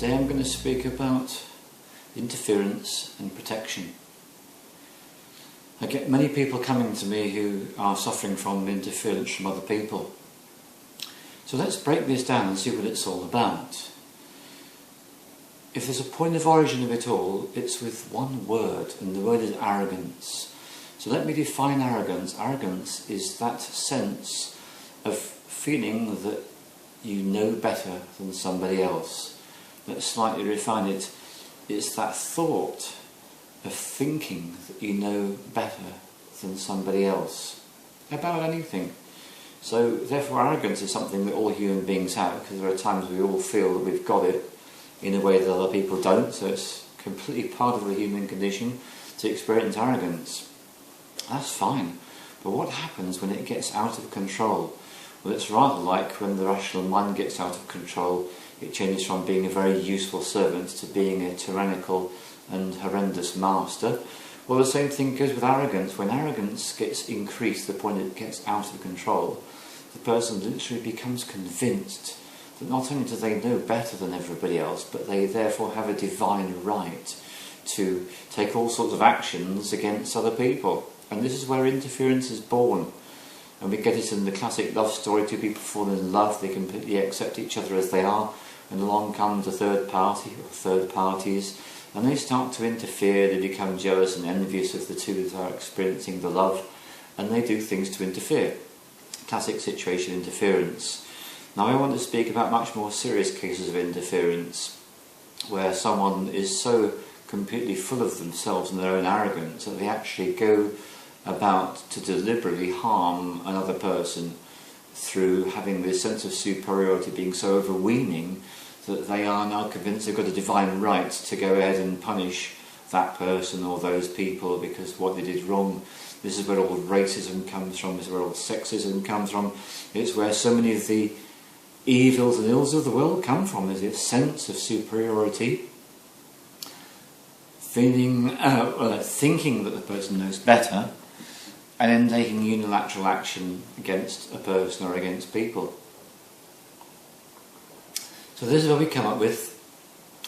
Today I'm going to speak about interference and protection. I get many people coming to me who are suffering from interference from other people. So let's break this down and see what it's all about. If there's a point of origin of it all, it's with one word, and the word is arrogance. So let me define arrogance. Arrogance is that sense of feeling that you know better than somebody else. Let's slightly refine it. It's that thought of thinking that you know better than somebody else about anything. So therefore arrogance is something that all human beings have, because there are times we all feel that we've got it in a way that other people don't. So it's completely part of the human condition to experience arrogance. That's fine. But what happens when it gets out of control? Well, it's rather like when the rational mind gets out of control. It changes from being a very useful servant to being a tyrannical and horrendous master. Well, the same thing goes with arrogance. When arrogance gets increased to the point it gets out of control, the person literally becomes convinced that not only do they know better than everybody else, but they therefore have a divine right to take all sorts of actions against other people. And this is where interference is born. And we get it in the classic love story. Two people fall in love, they completely accept each other as they are, and along comes a third party or third parties, and they start to interfere. They become jealous and envious of the two that are experiencing the love, and they do things to interfere. Classic situation, interference. Now I want to speak about much more serious cases of interference, where someone is so completely full of themselves and their own arrogance that they actually go about to deliberately harm another person through having this sense of superiority being so overweening that they are now convinced they've got a divine right to go ahead and punish that person or those people because what they did wrong. This is where all racism comes from, this is where all sexism comes from. It's where so many of the evils and ills of the world come from. There's this sense of superiority, thinking that the person knows better, and then taking unilateral action against a person or against people. So this is where we come up with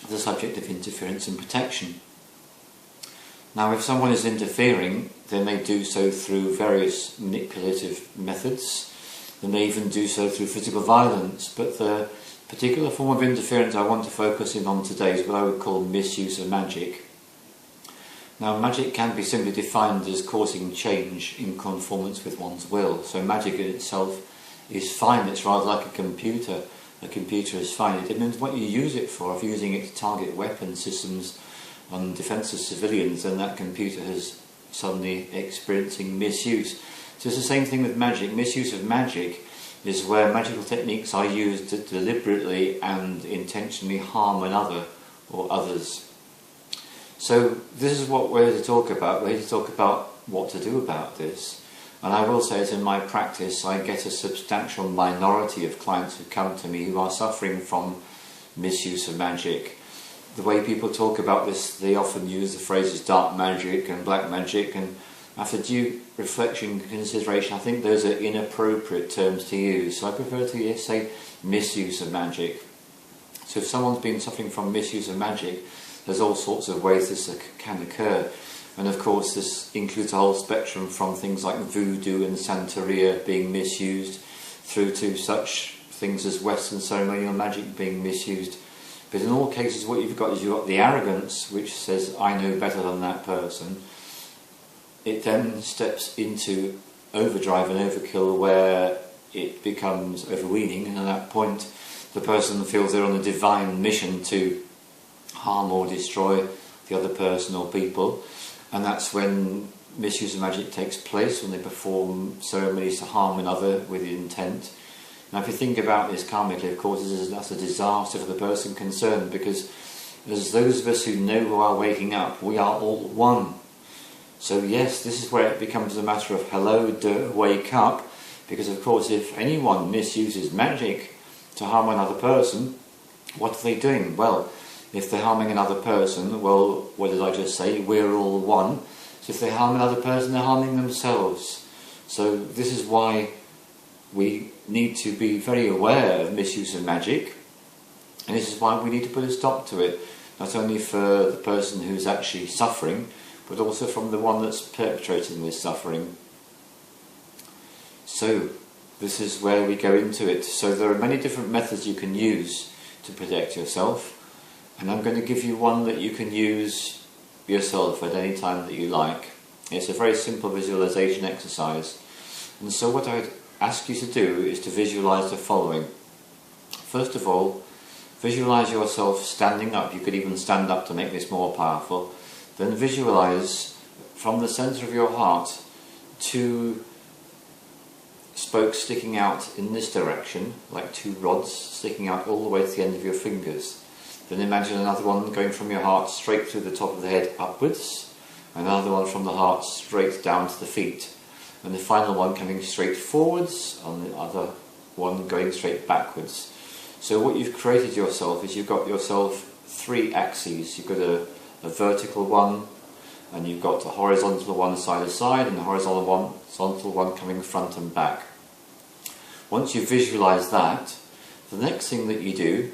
the subject of interference and protection. Now if someone is interfering, they may do so through various manipulative methods. They may even do so through physical violence, but the particular form of interference I want to focus in on today is what I would call misuse of magic. Now magic can be simply defined as causing change in conformance with one's will. So magic in itself is fine, it's rather like a computer. A computer is fine, it depends what you use it for. If you're using it to target weapon systems on defence of civilians, then that computer is suddenly experiencing misuse. So it's the same thing with magic. Misuse of magic is where magical techniques are used to deliberately and intentionally harm another or others. So this is what we're here to talk about. We're here to talk about what to do about this. And I will say that in my practice I get a substantial minority of clients who come to me who are suffering from misuse of magic. The way people talk about this, they often use the phrases dark magic and black magic, and after due reflection and consideration I think those are inappropriate terms to use. So I prefer to say misuse of magic. So if someone's been suffering from misuse of magic, there's all sorts of ways this can occur, and of course this includes a whole spectrum from things like voodoo and Santeria being misused through to such things as Western ceremonial magic being misused. But in all cases what you've got is you've got the arrogance which says I know better than that person. It then steps into overdrive and overkill where it becomes overweening, and at that point the person feels they're on a divine mission to harm or destroy the other person or people, and that's when misuse of magic takes place, when they perform ceremonies to harm another with intent. Now if you think about this karmically, of course that's a disaster for the person concerned, because as those of us who know who are waking up, we are all one. So yes, this is where it becomes a matter of hello, wake up, because of course if anyone misuses magic to harm another person, what are they doing? Well, if they're harming another person, well, what did I just say? We're all one. So if they harm another person, they're harming themselves. So this is why we need to be very aware of misuse of magic, And this is why we need to put a stop to it, not only for the person who's actually suffering, but also from the one that's perpetrating this suffering. So, this is where we go into it. So there are many different methods you can use to protect yourself, and I'm going to give you one that you can use yourself at any time that you like. It's a very simple visualization exercise. And so what I'd ask you to do is to visualize the following. First of all, visualize yourself standing up. You could even stand up to make this more powerful. Then visualize from the center of your heart two spokes sticking out in this direction, like two rods sticking out all the way to the end of your fingers. Then imagine another one going from your heart straight through the top of the head upwards, another one from the heart straight down to the feet, and the final one coming straight forwards, and the other one going straight backwards. So what you've created yourself is you've got yourself three axes. You've got a vertical one, and you've got a horizontal one side to side, and a horizontal one coming front and back. Once you visualize that, the next thing that you do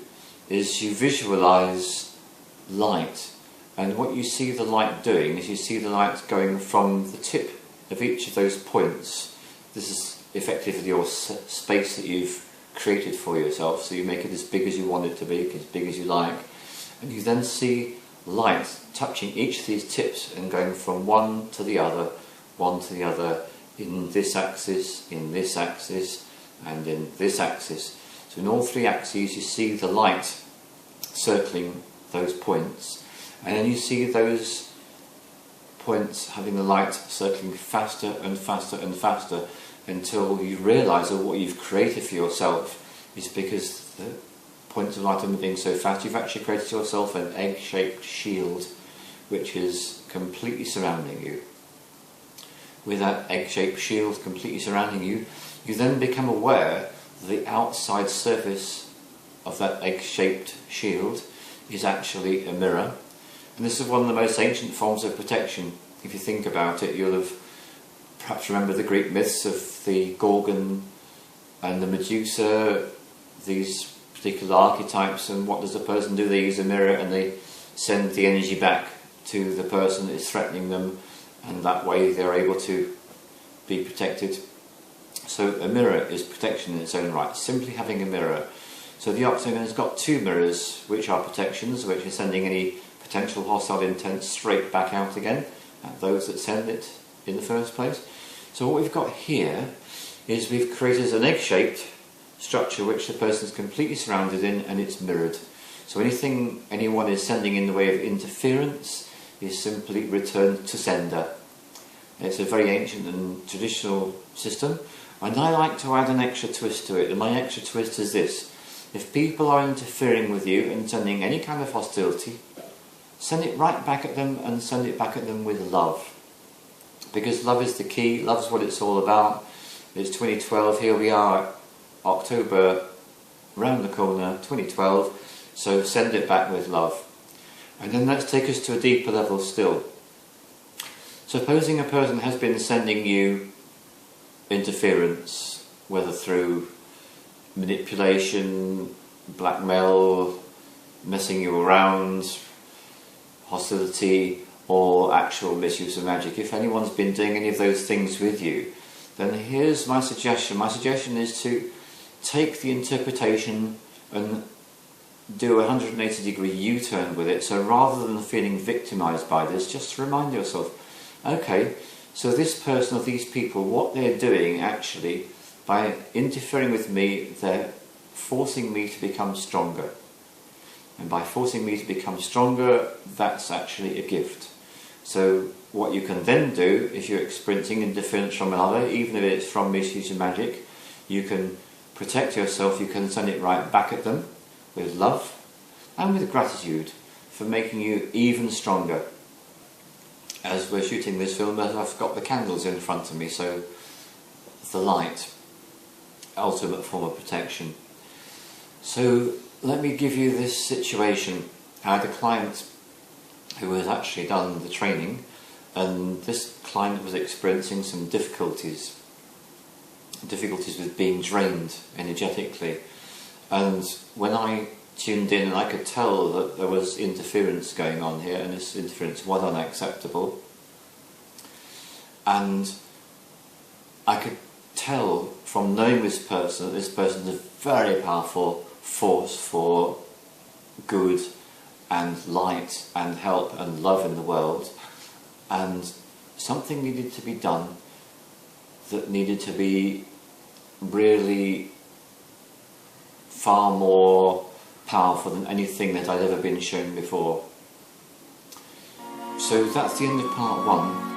is you visualize light. And what you see the light doing is you see the light going from the tip of each of those points. This is effectively your space that you've created for yourself, so you make it as big as you want it to be, as big as you like, and you then see light touching each of these tips and going from one to the other, in this axis, and in this axis. So in all three axes you see the light circling those points, and then you see those points having the light circling faster and faster and faster until you realise that what you've created for yourself is, because the points of light are moving so fast, you've actually created yourself an egg-shaped shield which is completely surrounding you. With that egg-shaped shield completely surrounding you, you then become aware that the outside surface of that egg-shaped shield is actually a mirror. And this is one of the most ancient forms of protection. If you think about it, you'll have perhaps remembered the Greek myths of the Gorgon and the Misuse, these particular archetypes, and what does the person do? They use a mirror and they send the energy back to the person that is threatening them, and that way they're able to be protected. So a mirror is protection in its own right, simply having a mirror. So the Octagon has got two mirrors which are protections, which are sending any potential hostile intent straight back out again at those that send it in the first place. So what we've got here is we've created an egg-shaped structure which the person is completely surrounded in, and it's mirrored. So anything anyone is sending in the way of interference is simply returned to sender. It's a very ancient and traditional system, and I like to add an extra twist to it, and my extra twist is this: if people are interfering with you and sending any kind of hostility, send it right back at them, and send it back at them with love. Because love is the key, love's what it's all about. It's 2012, here we are, October, round the corner, 2012, so send it back with love. And then let's take us to a deeper level still. Supposing a person has been sending you interference, whether through manipulation, blackmail, messing you around, hostility, or actual misuse of magic. If anyone's been doing any of those things with you, then here's my suggestion. My suggestion is to take the interpretation and do a 180-degree U-turn with it. So rather than feeling victimised by this, just remind yourself, okay, so this person or these people, what they're doing actually, by interfering with me, they're forcing me to become stronger. And by forcing me to become stronger, that's actually a gift. So what you can then do, if you're experiencing interference from another, even if it's from Misuse of Magick, you can protect yourself, you can send it right back at them with love and with gratitude for making you even stronger. As we're shooting this film, I've got the candles in front of me, so the light, ultimate form of protection. So let me give you this situation. I had a client who has actually done the training, and this client was experiencing some difficulties with being drained energetically. And when I tuned in, and I could tell that there was interference going on here, and this interference was unacceptable. And I could tell from knowing this person that this person is a very powerful force for good and light and help and love in the world, and something needed to be done that needed to be really far more powerful than anything that I'd ever been shown before. So that's the end of part 1.